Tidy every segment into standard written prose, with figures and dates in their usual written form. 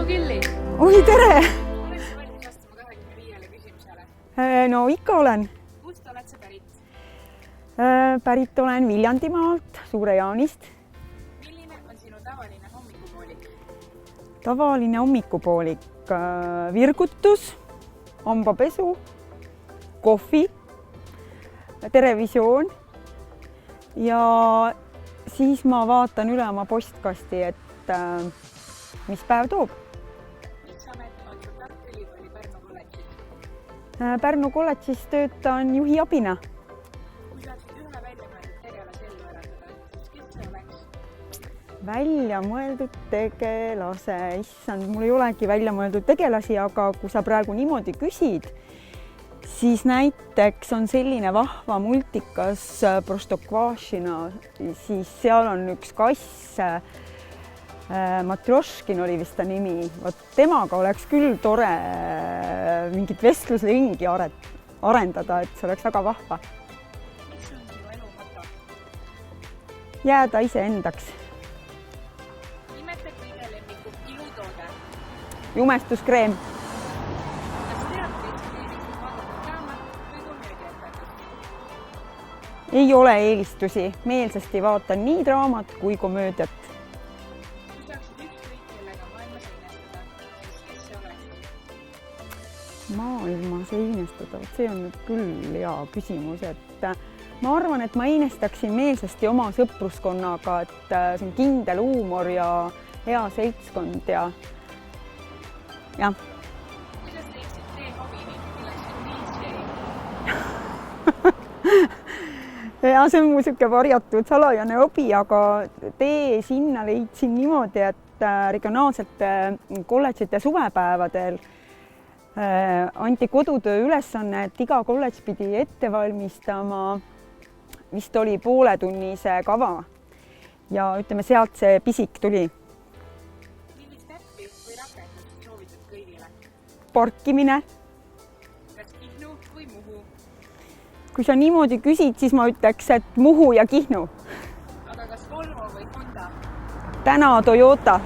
Kelly! Oi, tere! Oled sa valmis vastama 25 küsimusele? No ikka olen. Kust oled sa pärit? Pärit olen Viljandimaalt, Suure-Jaanist. Milline on sinu tavaline hommikupoolik? Tavaline hommikupoolik, virgutus, hambapesu, kohvi, televisioon ja siis ma vaatan üle oma postkasti, et mis päev toob. Mis amet on sul Tartu Ülikooli Pärnu kolledžis? Pärnu kolledžis töötan juhi abina. Kui saaksid ühe väljamõeldud tegelase ellu äratada, siis kes see oleks? Väljamõeldud tegelase, issand, mul ei olegi väljamõeldud tegelasi, aga kui sa praegu niimoodi küsid, siis näiteks on selline vahva multikas Prostokvašina, siis seal on üks kass, Matrjoškin oli vist ta nimi, temaga oleks küll tore mingit vestlusringi arendada, et see oleks väga vahva. Mis on sinu elu moto? Jääda iseendaks. Nimeta kõige lemmikum ilutoode. Jumestuskreem. Kas teatris eelistad vaadata draamat või komöödiaetendust? Ei ole eelistusi, meelsasti vaatan nii draamat kui komöödiat. Kui saaksid ükskõik kellega maailmas einestada, siis kes see oleks? Maailmas einestada, see on nüüd küll hea küsimus, et ma arvan, et ma einestaksin meelsasti oma sõpruskonnaga, et see on kindel huumor ja hea seltskond ja jah. Kuidas teeksid tee hobini, milleks on DJ? Ja see on mu siuke varjatud salajane hobi, aga tee sinna leidsin niimoodi, et regionaalsete kolledžite suvepäevadel anti kodutöö ülesanne, et iga kolledž pidi ette valmistama, vist oli pooletunnise kava ja ütleme, sealt see pisik tuli. Millist äppi või rakendust soovitad kõigile? Parkimine. Kas Kihnu või Muhu? Kui sa niimoodi küsid, siis ma ütleks, et Muhu ja Kihnu. Aga kas Volvo või Honda? Täna Toyota.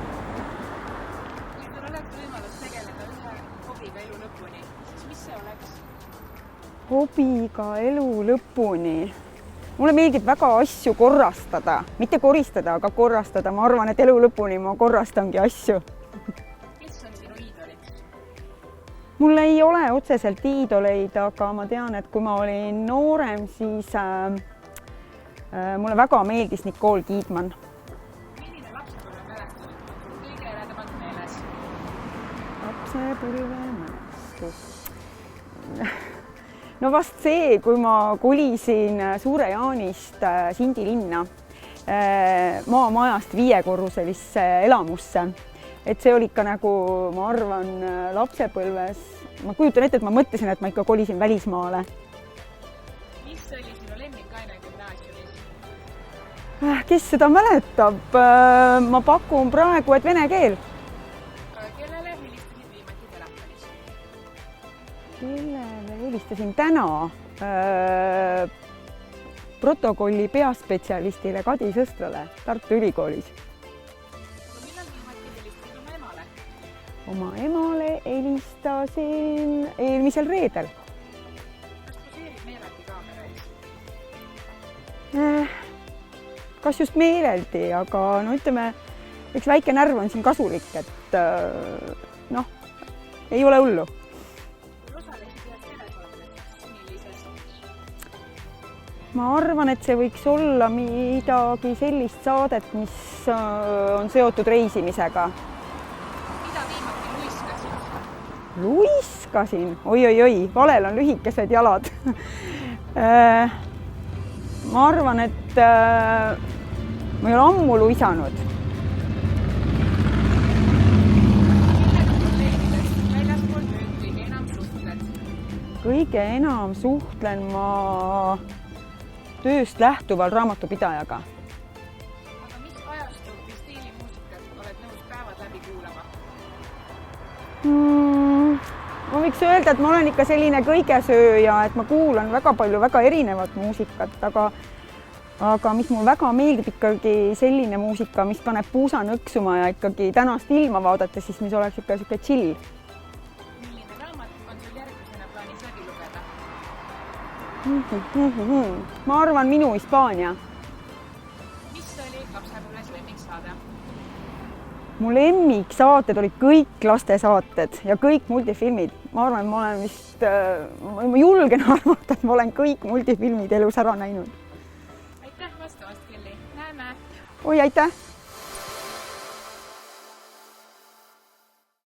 Kui sul oleks võimalus tegeleda ühe hobiga elu lõpuni, siis mis see oleks? Hobiga elu lõpuni. Mulle meeldib väga asju korrastada, mitte koristada, aga korrastada. Ma arvan, et elu lõpuni ma korrastangi asju. Kes on sinu iidoliks? Mul ei ole otseselt iidoleid, aga ma tean, et kui ma olin noorem, siis mulle väga meeldis Nicole Kidman. Milline lapsepõlvemälestus on sul kõige eredamalt meeles? Lapsepõlvemälestus. No vast see, kui ma kolisin Suure-Jaanist Sindi linna maamajast 5-korruselisse elamusse. Et see oli ikka nagu, ma arvan, lapsepõlves. Ma kujutan ette, et ma mõtlesin, et ma ikka kolisin välismaale. Mis oli sinu lemmikaine gümnaasiumis? Kes seda mäletab? Ma pakun praegu, et vene keel. Kellele helistasid viimati telefonis? Kellele helistasin täna? Protokolli peaspetsialistile Kadi Sõstrale Tartu Ülikoolis. Aga millal viimati helistasid oma emale? Oma emale helistasin eelmisel reedel. Kas poseerid meeleldi kaamera ees? Kas just meeleldi, aga no ütleme, üks väike närv on siin kasulik, et noh, ei ole hullu. Kui osalesid ühes telesaates, siis millises? Ma arvan, et see võiks olla midagi sellist saadet, mis on seotud reisimisega. Mida viimati luiskasid? Luiskasin? Oi, valel on lühikesed jalad. Ma arvan, et ma ei ole ammu luisanud. Millega kolleegidest väljaspool tööd kõige enam suhtled? Kõige enam suhtlen ma tööst lähtuval raamatupidajaga. Aga mis ajastu või stiili muusikat oled nõus päevad läbi kuulama? Ma võiks öelda, et ma olen ikka selline kõigesööja, et ma kuulan väga palju väga erinevat muusikat, aga aga mis mul väga meeldib ikkagi selline muusika, mis paneb puusa nõksuma ja ikkagi tänast ilma vaadata, siis mis oleks ikka sihuke chill. Milline raamat on sul järgmisena plaanis läbi lugeda? Ma arvan Minu Hispaania. Mis oli lapsepõlves lemmiksaade? Mu lemmiksaated olid kõik lastesaated ja kõik multifilmid. Ma arvan, et ma olen vist, ma julgen arvata, et ma olen kõik multifilmid elus ära näinud. Aitäh vastamast, Kelly! Näeme! Oi, aitäh!